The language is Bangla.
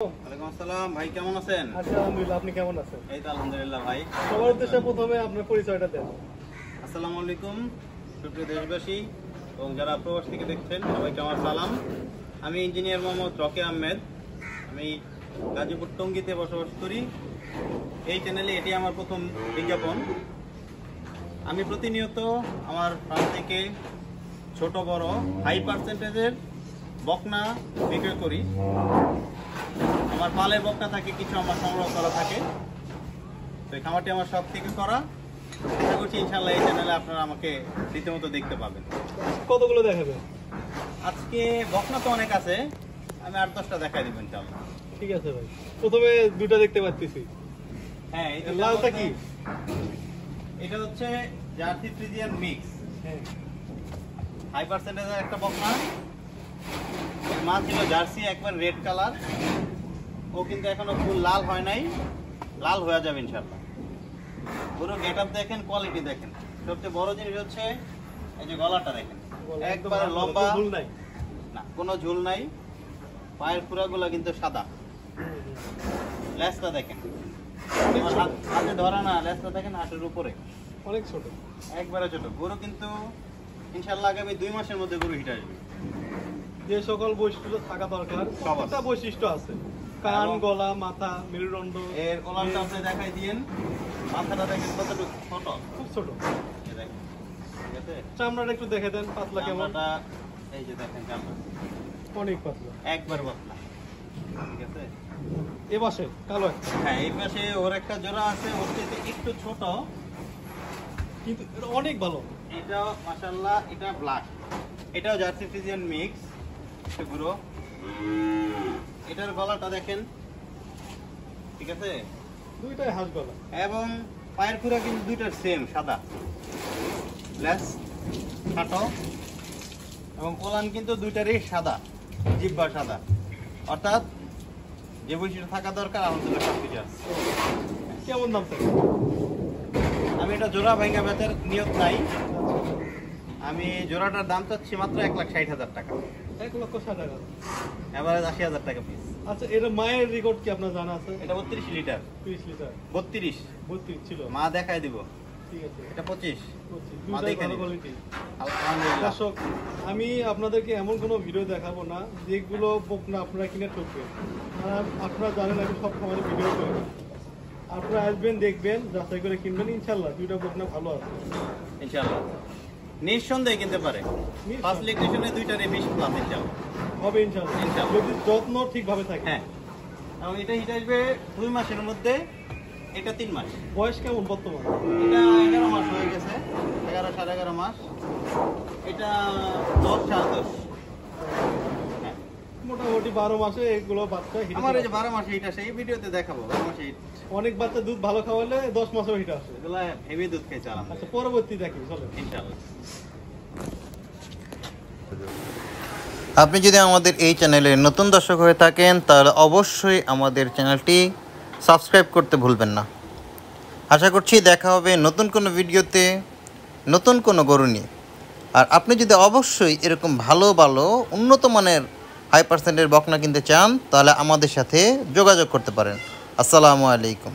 ওয়ালাইকুম আসসালাম ভাই, কেমন আছেন? আলহামদুলিল্লাহ, আপনি কেমন আছেন? এই তো আলহামদুলিল্লাহ ভাই। সবার উদ্দেশ্যে প্রথমে আপনার পরিচয়টা দেন। আসসালামু আলাইকুম সুপ্রিয় দেশবাসী এবং যারা প্রবাস থেকে দেখছেন সবাইকে আমার সালাম। আমি ইঞ্জিনিয়ার মোহাম্মদ রকি আহমেদ। আমি গাজীপুর টঙ্গীতে বসবাস করি। এই চ্যানেলে এটি আমার প্রথম বিজ্ঞাপন। আমি প্রতিনিয়ত আমার ফার্ম থেকে ছোট বড় হাই পার্সেন্টেজের বকনা বিক্রয় করি। আমার পালের বকনা থাকে, কিছু আমার সংগ্রহ করা থাকে। তো এই খামারটি আমার সব থেকে করা। আশা করছি ইনশাল্লাহ এই চ্যানেলে আপনারা আমাকে রীতিমতো দেখতে পাবেন। কতগুলো দেখাবেন? আজকে বকনা তো অনেক আছে, আমি 8-10টা দেখাই দেবেন ইনশাল্লাহ। ঠিক আছে ভাই, প্রথমে দুটো দেখতে পাচ্ছি। হ্যাঁ, এই লালটা কি? এটা হচ্ছে জার্সি ফ্রিজিয়ান মিক্স, হ্যাঁ, হাই পার্সেন্টেজের একটা বকনা। মা ছিল জার্সি, একবার রেড কালার। ও কিন্তু এখনো ফুল লাল হয় নাই, লাল হয়ে যাবে ইনশাল্লাহ। পুরো গেট আপ দেখেন, কোয়ালিটি দেখেন। সবচেয়ে বড় জিনিস হচ্ছে এই যে গলাটা দেখেন, একবারে লম্বা, ঝুল নাই না কোনো ঝুল নাই। পায়ের পুরাগুলো কিন্তু সাদা। লেজটা দেখেন, হাতে ধরা না, লেজটা দেখেন হাতের উপরে, অনেক ছোট, একবারে ছোট। গরু কিন্তু ইনশাল্লাহ আগামী 2 মাসের মধ্যে গরু হিট আসবে। যে সকল বৈশিষ্ট্য থাকা দরকার সবটা বৈশিষ্ট্য আছে। কান, গলা, মাথা, মেরুদণ্ড। এর কলারটা আপনি দেখাই দিয়েন। মাথাটা দেখেন কতটুকু ছোট, খুব ছোট। এই দেখেন, ঠিক আছে। চামড়াটা একটু দেখে দেন, পাতলা কেমন? চামড়াটা এই যে দেখেন, চামড়া অনেক পাতলা, একবার পাতলা, ঠিক আছে। এ পাশে কালো একটা, হ্যাঁ, এই পাশে ওর একটা জোড়া আছে, ওর থেকে একটু ছোট, কিন্তু এটা অনেক ভালো। এটা মাশাআল্লাহ, এটা ব্ল্যাক। এটাও জার্সি ফ্রিজিয়ান মিক্স পুরো। এটার গলাটা দেখেন, ঠিক আছে। দুইটাই হাঁস গলা। এবং পায়ের খুরা কিন্তু দুইটার সেম সাদা, লেস খাটো, এবং কোলান কিন্তু দুইটারই সাদা, জিব্বা সাদা। অর্থাৎ যে বৈশিষ্ট্য থাকা দরকার আলহামদুলিল্লাহ সব কিছু আছে। কেমন দাম থাকে? আমি এটা জোড়া ভাঙ্গা বেচার নিয়ত নাই। আমি জোড়াটার দাম চাচ্ছি মাত্র 1,60,000 টাকা, 1,60,000। এভারেজ 80,000 টাকা পিস। আচ্ছা, এটা মায়ের রেকর্ড কি আপনার জানা আছে? এটা 32 লিটার। 30 লিটার, 32 32 ছিল। মা দেখাই দিব। ঠিক আছে, এটা 25 মা দুইটাই দেখে ভালো নিন। কোয়ালিটি। আলহামদুলিল্লাহ। দর্শক, আমি আপনাদেরকে এমন কোনো ভিডিও দেখাবো না যেগুলো বকনা আপনারা কিনে ঠকবেন। আর আপনারা জানেন আমি সব খামারে ভিডিও করি। আপনারা আসবেন, দেখবেন, যাচাই করে কিনবেন। ইনশাল্লাহ দুইটা বকনা ভালো আছে, ইনশাআল্লাহ নিঃসন্দেহে কিনতে পারে। ফার্স্ট লিগনেশনে দুইটারে 20 প্লাস ইনশাআল্লাহ হবে। ইনশাল্লাহ ইনশাল্লাহ। যদি যত্ন ঠিকভাবে থাকে। হ্যাঁ, এবং এটা হিট আসবে 2 মাসের মধ্যে। এটা 3 মাস। বয়স কেমন বর্তমান? এটা 11 মাস হয়ে গেছে, 11 সাড়ে 11 মাস। এটা 10 সাড়ে 10। হ্যাঁ, মোটামুটি 12 মাসে এগুলো বাচ্চা হিট। আমার এই যে 12 মাসে হিট আসে, এই ভিডিওতে দেখাবো 12 মাসে হিট। অনেক বাচ্চা দুধ ভালো খাওয়ালে 10 মাসেও হিট আসে। এগুলা হেভি দুধ খেয়েছে আচ্ছা, আলহামদুলিল্লাহ পরবর্তী দেখি, চলো ইনশাআল্লাহ। আপনি যদি আমাদের এই চ্যানেলে নতুন দর্শক হয়ে থাকেন তাহলে অবশ্যই আমাদের চ্যানেলটি সাবস্ক্রাইব করতে ভুলবেন না। আশা করছি দেখা হবে নতুন কোনো ভিডিওতে নতুন কোনো গরু নিয়ে। আর আপনি যদি অবশ্যই এরকম ভালো ভালো উন্নত মানের হাই পার্সেন্টের বকনা কিনতে চান তাহলে আমাদের সাথে যোগাযোগ করতে পারেন। আসসালামু আলাইকুম।